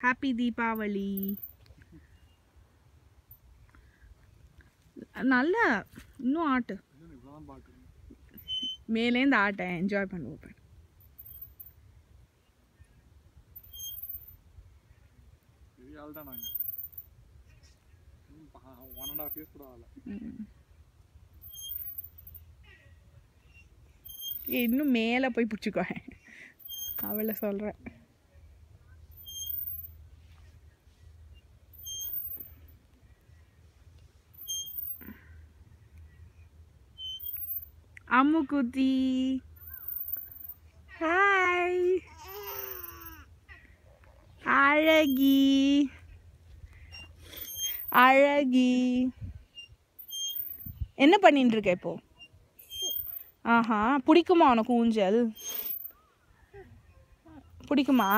Happy Deepavali. நல்லா இன்னும் ஆட்டு மேலேருந்து ஆட்ட என்ஜாய் பண்ணுவோம். இன்னும் மேலே போய் பிடிச்சிக்கோ அவளை சொல்கிறேன். அம்முக்குட்டி ஹாய். அழகி அழகி என்ன பண்ணிட்டு இருக்க இப்போ? ஆஹா, பிடிக்குமா உனக்கு ஊஞ்சல்? பிடிக்குமா?